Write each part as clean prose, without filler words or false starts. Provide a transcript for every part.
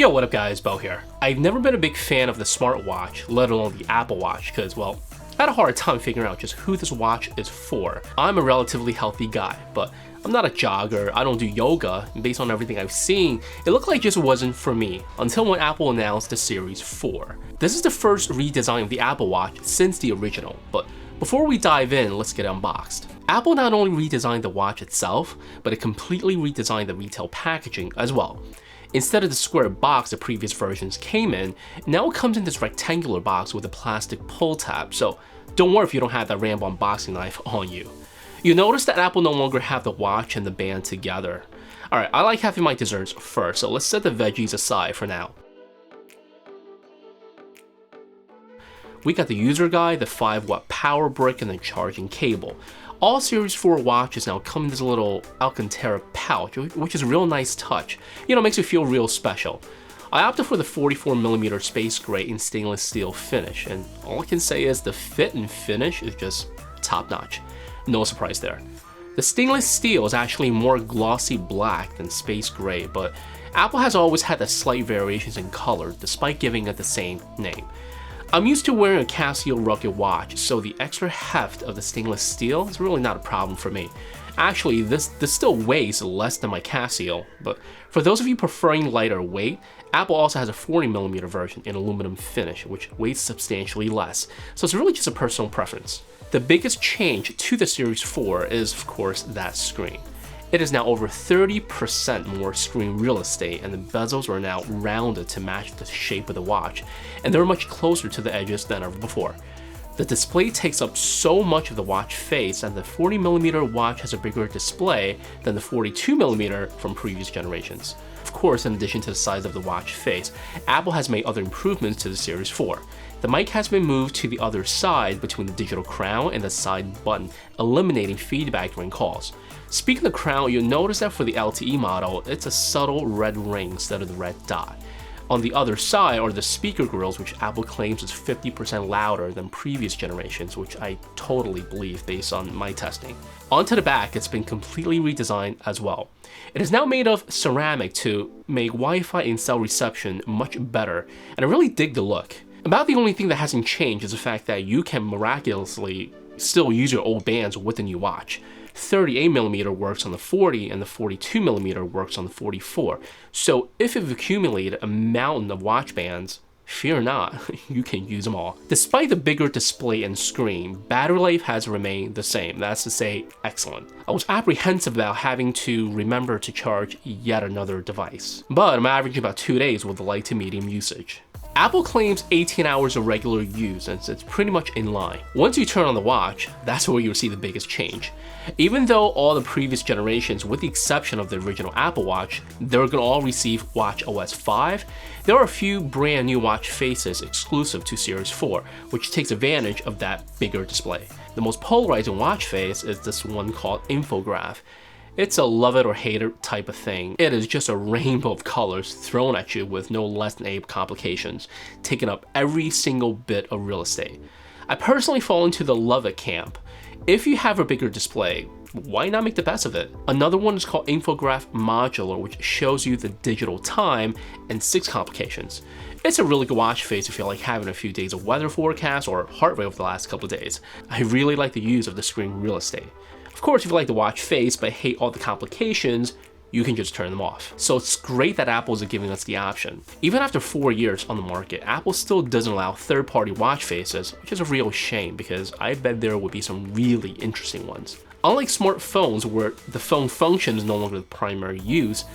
Yo, what up guys, Bo here. I've never been a big fan of the smartwatch, let alone the Apple Watch, because, well, I had a hard time figuring out just who this watch is for. I'm a relatively healthy guy, but I'm not a jogger, I don't do yoga, and based on everything I've seen, it looked like it just wasn't for me, until when Apple announced the Series 4. This is the first redesign of the Apple Watch since the original, but before we dive in, let's get unboxed. Apple not only redesigned the watch itself, but it completely redesigned the retail packaging as well. Instead of the square box the previous versions came in, now it comes in this rectangular box with a plastic pull tab, so don't worry if you don't have that Rambo unboxing knife on you. You'll notice that Apple no longer have the watch and the band together. Alright, I like having my desserts first, so let's set the veggies aside for now. We got the user guide, the 5-watt power brick, and the charging cable. All Series 4 watches now come in this little Alcantara pouch, which is a real nice touch. You know, makes you feel real special. I opted for the 44mm space gray in stainless steel finish, and all I can say is the fit and finish is just top notch. No surprise there. The stainless steel is actually more glossy black than space gray, but Apple has always had the slight variations in color despite giving it the same name. I'm used to wearing a Casio rugged watch, so the extra heft of the stainless steel is really not a problem for me. Actually, this still weighs less than my Casio, but for those of you preferring lighter weight, Apple also has a 40mm version in aluminum finish, which weighs substantially less, so it's really just a personal preference. The biggest change to the Series 4 is, of course, that screen. It is now over 30% more screen real estate, and the bezels are now rounded to match the shape of the watch, and they're much closer to the edges than ever before. The display takes up so much of the watch face, and the 40mm watch has a bigger display than the 42mm from previous generations. Of course, in addition to the size of the watch face, Apple has made other improvements to the Series 4. The mic has been moved to the other side between the digital crown and the side button, eliminating feedback during calls. Speaking of the crown, you'll notice that for the LTE model, it's a subtle red ring instead of the red dot. On the other side are the speaker grills, which Apple claims is 50% louder than previous generations, which I totally believe based on my testing. Onto the back, it's been completely redesigned as well. It is now made of ceramic to make Wi-Fi and cell reception much better, and I really dig the look. About the only thing that hasn't changed is the fact that you can miraculously still use your old bands with the new watch. 38mm works on the 40 and the 42mm works on the 44. So if you've accumulated a mountain of watch bands, fear not, you can use them all. Despite the bigger display and screen, battery life has remained the same. That's to say, excellent. I was apprehensive about having to remember to charge yet another device, but I'm averaging about 2 days with the light to medium usage. Apple claims 18 hours of regular use, and it's pretty much in line. Once you turn on the watch, that's where you'll see the biggest change. Even though all the previous generations, with the exception of the original Apple Watch, they're going to all receive watchOS 5, there are a few brand new watch faces exclusive to Series 4, which takes advantage of that bigger display. The most polarizing watch face is this one called Infograph. It's a love it or hate it type of thing. It is just a rainbow of colors thrown at you with no less than 8 complications, taking up every single bit of real estate. I personally fall into the love it camp. If you have a bigger display, why not make the best of it? Another one is called Infograph Modular, which shows you the digital time and 6 complications. It's a really good watch face if you like having a few days of weather forecast or heart rate over the last couple of days. I really like the use of the screen real estate. Of course, if you like the watch face but hate all the complications, you can just turn them off. So it's great that Apple is giving us the option. Even after 4 years on the market, Apple still doesn't allow third-party watch faces, which is a real shame because I bet there would be some really interesting ones. Unlike smartphones where the phone function is no longer the primary use,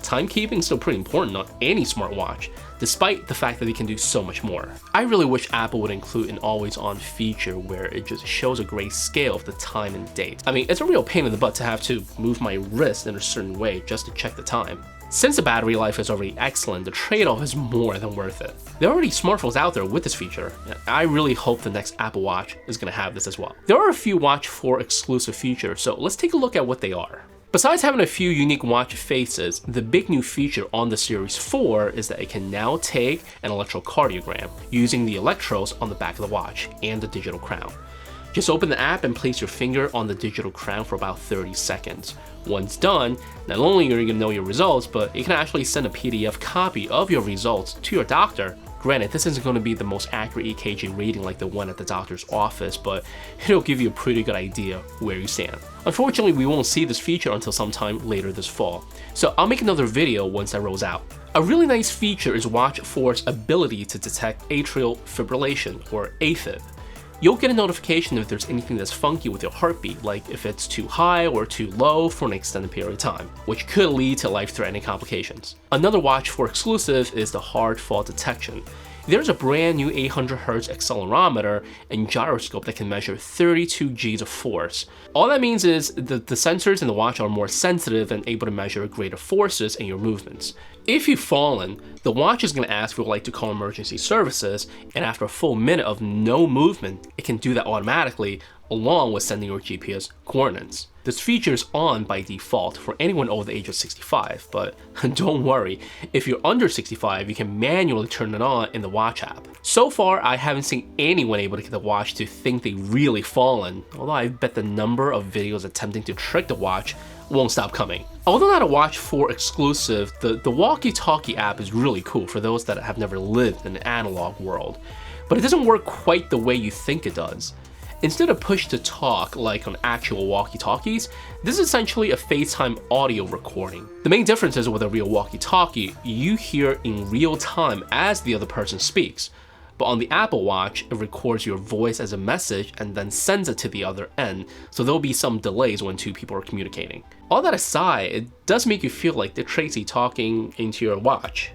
timekeeping is still pretty important on any smartwatch, despite the fact that they can do so much more. I really wish Apple would include an always-on feature where it just shows a great scale of the time and date. I mean, it's a real pain in the butt to have to move my wrist in a certain way just to check the time. Since the battery life is already excellent, the trade-off is more than worth it. There are already smartphones out there with this feature, and I really hope the next Apple Watch is going to have this as well. There are a few Watch 4 exclusive features, so let's take a look at what they are. Besides having a few unique watch faces, the big new feature on the Series 4 is that it can now take an electrocardiogram using the electrodes on the back of the watch and the digital crown. Just open the app and place your finger on the digital crown for about 30 seconds. Once done, not only are you going to know your results, but you can actually send a PDF copy of your results to your doctor. Granted, this isn't going to be the most accurate EKG reading like the one at the doctor's office, but it'll give you a pretty good idea where you stand. Unfortunately, we won't see this feature until sometime later this fall, so I'll make another video once that rolls out. A really nice feature is Watch 4's ability to detect atrial fibrillation, or AFib. You'll get a notification if there's anything that's funky with your heartbeat, like if it's too high or too low for an extended period of time, which could lead to life-threatening complications. Another Watch 4 exclusive is the hard fault detection. There's a brand new 800Hz accelerometer and gyroscope that can measure 32 Gs of force. All that means is the sensors in the watch are more sensitive and able to measure greater forces in your movements. If you've fallen, the watch is going to ask if you would like to call emergency services, and after a full minute of no movement, it can do that automatically, along with sending your GPS coordinates. This feature is on by default for anyone over the age of 65, but don't worry, if you're under 65, you can manually turn it on in the watch app. So far, I haven't seen anyone able to get the watch to think they really fallen, although I bet the number of videos attempting to trick the watch won't stop coming. Although not a Watch 4 exclusive, the Walkie-Talkie app is really cool for those that have never lived in an analog world, but it doesn't work quite the way you think it does. Instead of push-to-talk like on actual walkie-talkies, this is essentially a FaceTime audio recording. The main difference is with a real walkie-talkie, you hear in real time as the other person speaks. But on the Apple Watch, it records your voice as a message and then sends it to the other end, so there'll be some delays when two people are communicating. All that aside, it does make you feel like Dick Tracy talking into your watch.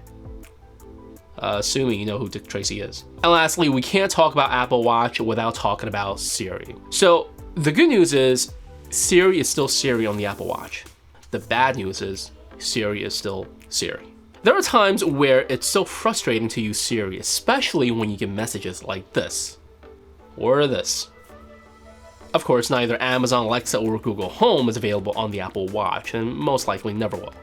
Assuming you know who Dick Tracy is. And lastly, we can't talk about Apple Watch without talking about Siri. So the good news is Siri is still Siri on the Apple Watch. The bad news is Siri is still Siri. There are times where it's so frustrating to use Siri, especially when you get messages like this or this. Of course, neither Amazon Alexa or Google Home is available on the Apple Watch, and most likely never will.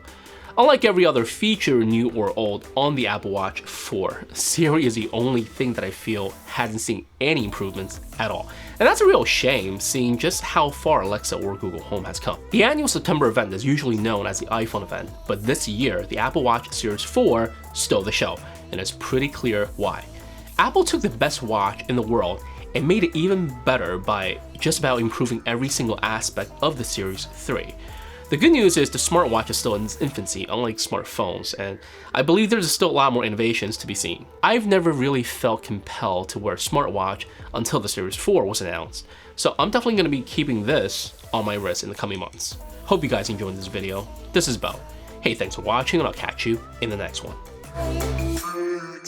Unlike every other feature, new or old, on the Apple Watch 4, Siri is the only thing that I feel hasn't seen any improvements at all. And that's a real shame, seeing just how far Alexa or Google Home has come. The annual September event is usually known as the iPhone event, but this year, the Apple Watch Series 4 stole the show, and it's pretty clear why. Apple took the best watch in the world and made it even better by just about improving every single aspect of the Series 3. The good news is the smartwatch is still in its infancy, unlike smartphones, and I believe there's still a lot more innovations to be seen. I've never really felt compelled to wear a smartwatch until the Series 4 was announced, so I'm definitely going to be keeping this on my wrist in the coming months. Hope you guys enjoyed this video. This is Bo. Hey, thanks for watching, and I'll catch you in the next one.